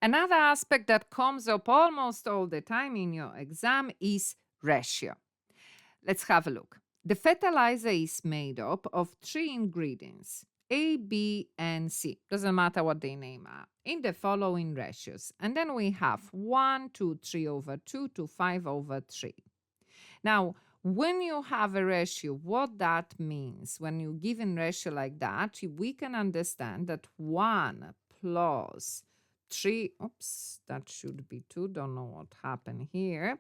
Another aspect that comes up almost all the time in your exam is ratio. Let's have a look. The fertilizer is made up of 3 ingredients, A, B, and C. Doesn't matter what they name are, in the following ratios. And then we have 1 to 3 over 2 to 5 over 3. Now, when you have a ratio, what that means, when you give a ratio like that, we can understand that 1 plus 3, oops, that should be 2, don't know what happened here,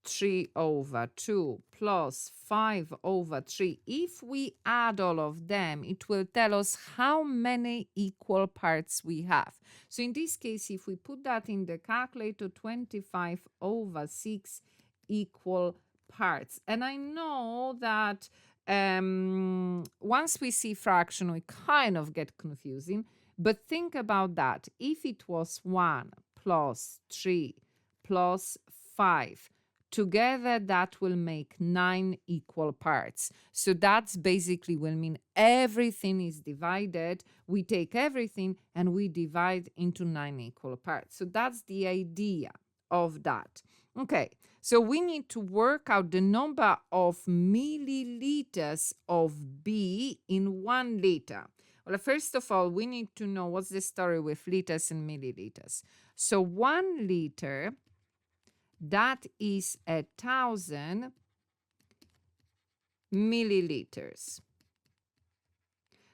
3 over 2 plus 5 over 3. If we add all of them, it will tell us how many equal parts we have. So in this case, if we put that in the calculator, 25 over 6 equal parts. And I know that once we see fraction, we kind of get confusing. But think about that. If it was 1 plus 3 plus 5, together that will make 9 equal parts. So that's basically will mean everything is divided. We take everything and we divide into 9 equal parts. So that's the idea of that. Okay, so we need to work out the number of milliliters of B in 1 liter. Well, first of all, we need to know what's the story with liters and milliliters. So 1 liter, that is 1,000 milliliters.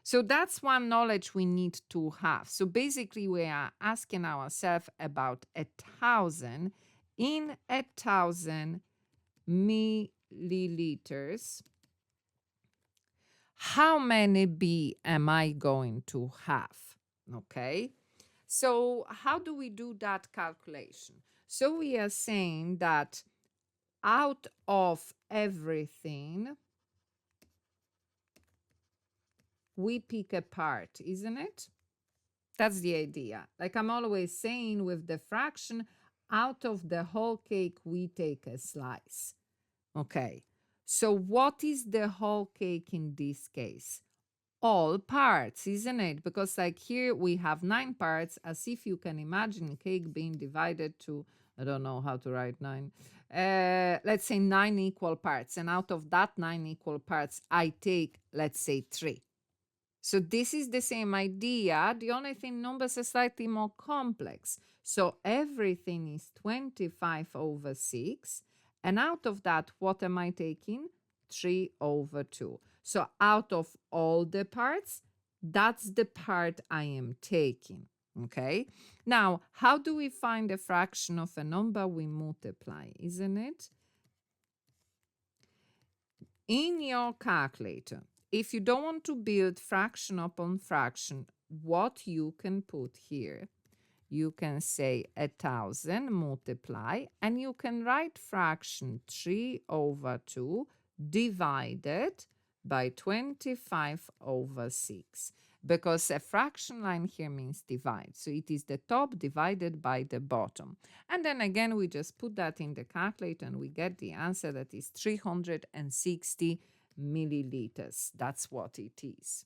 So that's one knowledge we need to have. So basically, we are asking ourselves about 1,000 in 1,000 milliliters. How many B am I going to have? Okay. So how do we do that calculation? So we are saying that out of everything, we pick a part, isn't it? That's the idea. Like I'm always saying with the fraction, out of the whole cake, we take a slice. Okay. So what is the whole cake in this case? All parts, isn't it? Because like here we have 9 parts, as if you can imagine a cake being divided to, I don't know how to write 9. Let's say 9 equal parts. And out of that 9 equal parts, I take, let's say 3. So this is the same idea. The only thing, numbers are slightly more complex. So everything is 25 over 6. And out of that, what am I taking? 3 over 2. So out of all the parts, that's the part I am taking. Okay. Now, how do we find a fraction of a number? We multiply, isn't it? In your calculator, if you don't want to build fraction upon fraction, what you can put here, you can say 1,000 multiply, and you can write fraction 3 over 2 divided by 25 over 6. Because a fraction line here means divide. So it is the top divided by the bottom. And then again, we just put that in the calculator and we get the answer that is 360 milliliters. That's what it is.